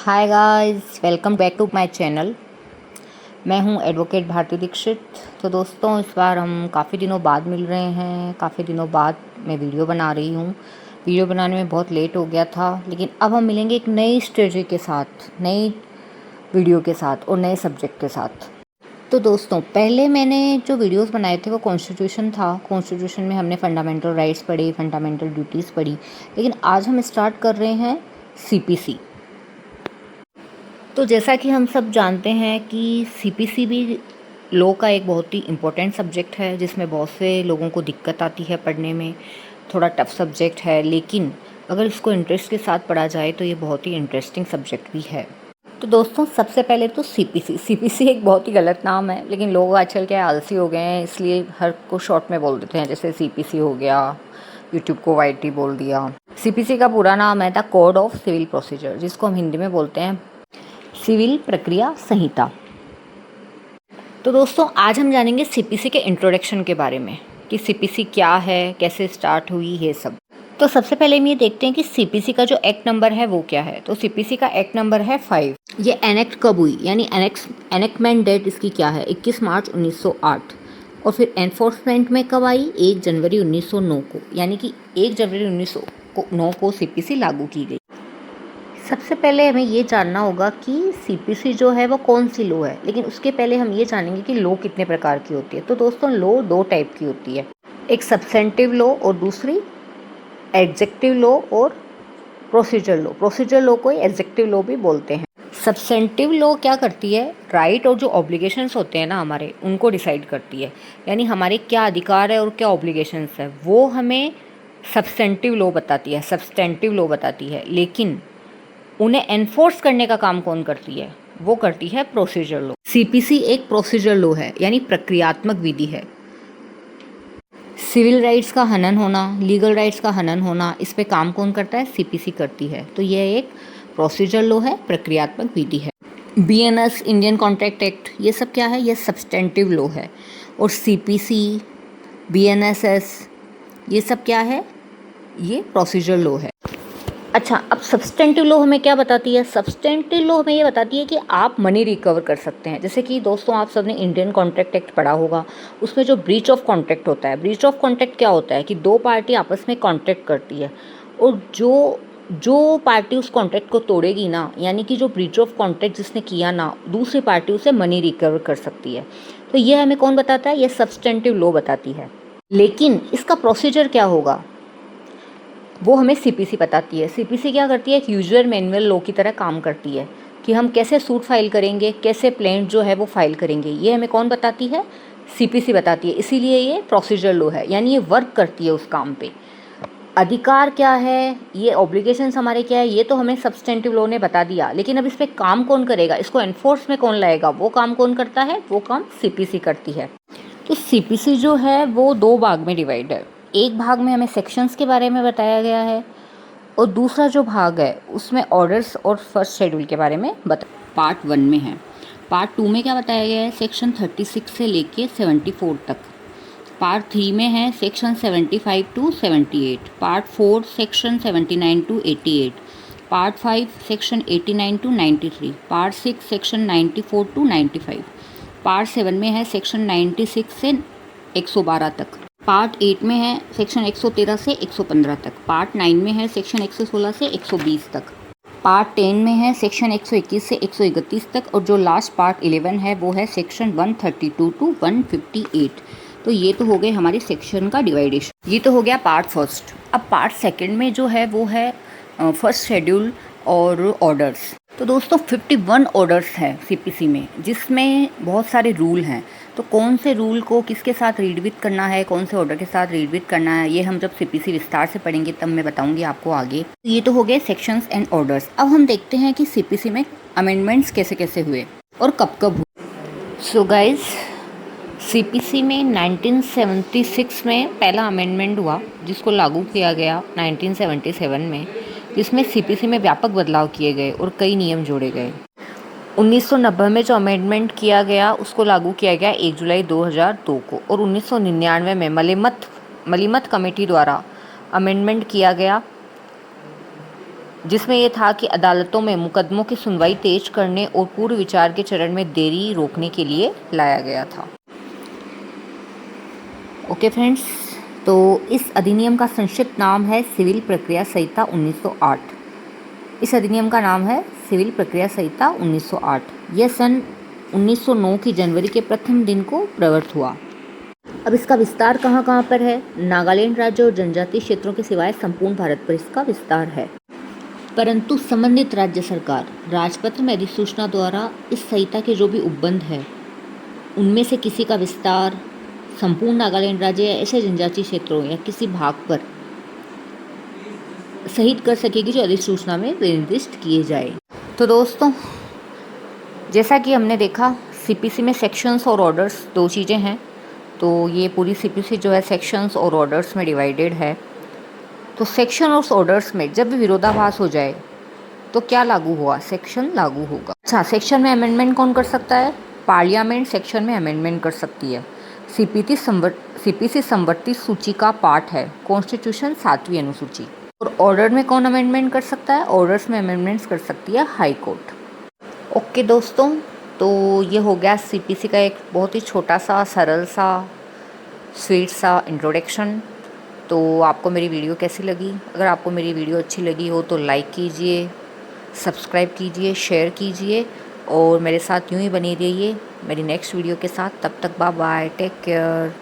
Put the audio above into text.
Hi guys, welcome back to my channel. मैं हूं advocate Bharti Dixit. तो दोस्तों, इस बार हम काफ़ी दिनों बाद मिल रहे हैं। काफ़ी दिनों बाद मैं वीडियो बना रही हूं। वीडियो बनाने में बहुत लेट हो गया था, लेकिन अब हम मिलेंगे एक नई स्ट्रेटजी के साथ, नई वीडियो के साथ और नए सब्जेक्ट के साथ। तो दोस्तों, पहले मैंने जो वीडियोस बनाए थे वो कॉन्स्टिट्यूशन था। कॉन्स्टिट्यूशन में हमने फंडामेंटल राइट्स पढ़ी, फंडामेंटल ड्यूटीज़ पढ़ी। लेकिन आज हम स्टार्ट कर रहे हैं सीपीसी। तो जैसा कि हम सब जानते हैं कि सीपीसी भी लॉ का एक बहुत ही इम्पोर्टेंट सब्जेक्ट है, जिसमें बहुत से लोगों को दिक्कत आती है पढ़ने में। थोड़ा टफ सब्जेक्ट है, लेकिन अगर इसको इंटरेस्ट के साथ पढ़ा जाए तो ये बहुत ही इंटरेस्टिंग सब्जेक्ट भी है। तो दोस्तों, सबसे पहले तो सीपीसी एक बहुत ही गलत नाम है, लेकिन लोग आजकल क्या आलसी हो गए हैं, इसलिए हर को शॉर्ट में बोल देते हैं। जैसे सीपीसी हो गया, यूट्यूब को वाईटी बोल दिया। सीपीसी का पूरा नाम है the code of civil procedure, जिसको हम हिंदी में बोलते हैं सिविल प्रक्रिया संहिता। तो दोस्तों, आज हम जानेंगे सीपीसी के इंट्रोडक्शन के बारे में कि सीपीसी क्या है, कैसे स्टार्ट हुई, ये सब। तो सबसे पहले हम ये देखते हैं कि सीपीसी का जो एक्ट नंबर है वो क्या है। तो सीपीसी का एक्ट नंबर है 5। ये एनेक्ट कब हुई, यानी एनेक्टमेंट डेट इसकी क्या है, 21 मार्च 1908। और फिर एनफोर्समेंट में कब आई, 1 जनवरी 1909 को, यानी कि 1 जनवरी 1909 को सीपीसी लागू की गई। सबसे पहले हमें ये जानना होगा कि सीपीसी जो है वो कौन सी लॉ है, लेकिन उसके पहले हम ये जानेंगे कि लॉ कितने प्रकार की होती है। तो दोस्तों, लॉ 2 टाइप की होती है, एक सब्सेंटिव लॉ और दूसरी एग्जेक्टिव लॉ और प्रोसीजर लॉ। प्रोसीजर लॉ को एग्जेक्टिव लॉ भी बोलते हैं। सब्सेंटिव लॉ क्या करती है, राइट और जो ऑब्लिगेशंस होते हैं ना हमारे, उनको डिसाइड करती है। यानी हमारे क्या अधिकार है और क्या ऑब्लिगेशंस है, वो हमें सब्सेंटिव लॉ बताती है, सब्सटेंटिव लॉ बताती है। लेकिन उन्हें एनफोर्स करने का काम कौन करती है, वो करती है प्रोसीजर लॉ। सीपीसी एक प्रोसीजर लॉ है, यानी प्रक्रियात्मक विधि है। सिविल राइट्स का हनन होना, लीगल राइट्स का हनन होना, इस पे काम कौन करता है, सीपीसी करती है। तो यह एक प्रोसीजर लॉ है, प्रक्रियात्मक विधि है। बीएनएस, इंडियन कॉन्ट्रैक्ट एक्ट, ये सब क्या है, ये सब्सटेंटिव लॉ है। और सीपीसी, बीएनएसएस, ये सब क्या है, ये प्रोसीजर लॉ है। अच्छा, अब सब्सटेंटिव लॉ हमें क्या बताती है। सब्सटेंटिव लॉ हमें ये बताती है कि आप मनी रिकवर कर सकते हैं। जैसे कि दोस्तों, आप सबने इंडियन कॉन्ट्रैक्ट एक्ट पढ़ा होगा, उसमें जो ब्रीच ऑफ कॉन्ट्रैक्ट होता है। ब्रीच ऑफ कॉन्ट्रैक्ट क्या होता है कि 2 पार्टी आपस में कॉन्ट्रैक्ट करती है, और जो पार्टी उस कॉन्ट्रैक्ट को तोड़ेगी ना, यानी कि जो ब्रीच ऑफ कॉन्ट्रैक्ट जिसने किया ना, दूसरी पार्टी उसे मनी रिकवर कर सकती है। तो ये हमें कौन बताता है, ये सब्सटेंटिव लॉ बताती है। लेकिन इसका प्रोसीजर क्या होगा, वो हमें सीपीसी बताती है। सीपीसी क्या करती है, एक यूजुअल मैनुअल लॉ की तरह काम करती है कि हम कैसे सूट फाइल करेंगे, कैसे प्लेंट जो है वो फाइल करेंगे। ये हमें कौन बताती है, सीपीसी बताती है। इसीलिए ये प्रोसीजर लॉ है, यानी ये वर्क करती है उस काम पे। अधिकार क्या है, ये ऑब्लिगेशंस हमारे क्या है, ये तो हमें सब्सटेंटिव लॉ ने बता दिया। लेकिन अब इस पर काम कौन करेगा, इसको एनफोर्स में कौन लाएगा, वो काम कौन करता है, वो काम सीपीसी करती है। तो सीपीसी जो है वो 2 भाग में डिवाइड है। एक भाग में हमें सेक्शंस के बारे में बताया गया है, और दूसरा जो भाग है उसमें ऑर्डर्स और फर्स्ट शेड्यूल के बारे में पार्ट 1 में है। पार्ट 2 में क्या बताया गया है, सेक्शन 36 से लेके 74 तक। पार्ट 3 में है section 75 to 78। Part 4 section 79 to 88। Part 5 section 89 to 93। Part 6 section 94 to 95। Part 7 में है सेक्शन 96 से 112 तक। पार्ट 8 में है सेक्शन 113 से 115 तक। पार्ट 9 में है सेक्शन 116 से 120 तक। पार्ट 10 में है सेक्शन 121 से 131 तक। और जो लास्ट पार्ट 11 है वो है सेक्शन 132 टू 158। तो ये तो हो गए हमारे सेक्शन का डिवाइडेशन। ये तो हो गया पार्ट फर्स्ट। अब पार्ट सेकंड में जो है वो है फर्स्ट शेड्यूल और ऑर्डर्स। तो दोस्तों, 51 ऑर्डर्स हैं सीपीसी में, जिसमें बहुत सारे रूल हैं। तो कौन से रूल को किसके साथ रीड विथ करना है, कौन से ऑर्डर के साथ रीड विथ करना है, ये हम जब सीपीसी विस्तार से पढ़ेंगे तब मैं बताऊंगी आपको आगे। ये तो हो गए सेक्शंस एंड ऑर्डर्स। अब हम देखते हैं कि सीपीसी में अमेंडमेंट्स कैसे कैसे हुए और कब कब हुए। सो गाइज, सीपीसी में 1976 में पहला अमेंडमेंट हुआ, जिसको लागू किया गया 1977 में, जिसमें सीपीसी में व्यापक बदलाव किए गए और कई नियम जोड़े गए। 1990 में जो अमेंडमेंट किया गया उसको लागू किया गया 1 जुलाई 2002 को। और 1999 में मलीमत कमेटी द्वारा अमेंडमेंट किया गया जिसमें ये था कि अदालतों में मुकदमों की सुनवाई तेज करने और पूर्व विचार के चरण में देरी रोकने के लिए लाया गया था। ओके फ्रेंड्स, तो इस अधिनियम का संक्षिप्त नाम है सिविल प्रक्रिया संहिता 1908। इस अधिनियम का नाम है सिविल प्रक्रिया संहिता 1908। यह सन 1909 की जनवरी के प्रथम दिन को प्रवृत्त हुआ। अब इसका विस्तार कहाँ कहाँ पर है? नागालैंड राज्य और जनजातीय क्षेत्रों के सिवाय संपूर्ण भारत पर इसका विस्तार है। परंतु संबंधित राज्य सरकार राजपत्र में अधिसूचना द्वारा इस संहिता के जो भी उपबंध है उनमें से किसी का विस्तार संपूर्ण नागालैंड राज्य या ऐसे जनजातीय क्षेत्रों या किसी भाग पर सहित कर सकेगी जो अधिसूचना में निर्दिष्ट किए जाए। तो दोस्तों, जैसा कि हमने देखा सीपीसी में सेक्शंस और ऑर्डर्स दो चीज़ें हैं। तो ये पूरी सीपीसी जो है सेक्शंस और ऑर्डर्स में डिवाइडेड है। तो सेक्शन और ऑर्डर्स में जब भी विरोधाभास हो जाए तो क्या लागू हुआ? सेक्शन लागू होगा। अच्छा, सेक्शन में अमेंडमेंट कौन कर सकता है? पार्लियामेंट सेक्शन में अमेंडमेंट कर सकती है। सीपीसी संवर्ती सूची का पार्ट है, कॉन्स्टिट्यूशन 7वीं अनुसूची। और ऑर्डर में कौन अमेंडमेंट कर सकता है? ऑर्डर्स में अमेंडमेंट्स कर सकती है हाई कोर्ट। ओके दोस्तों, तो ये हो गया सीपीसी का एक बहुत ही छोटा सा सरल सा स्वीट सा इंट्रोडक्शन। तो आपको मेरी वीडियो कैसी लगी? अगर आपको मेरी वीडियो अच्छी लगी हो तो लाइक कीजिए, सब्सक्राइब कीजिए, शेयर कीजिए और मेरे साथ यूं ही बने रहिए मेरी नेक्स्ट वीडियो के साथ। तब तक बाय बाय, टेक केयर।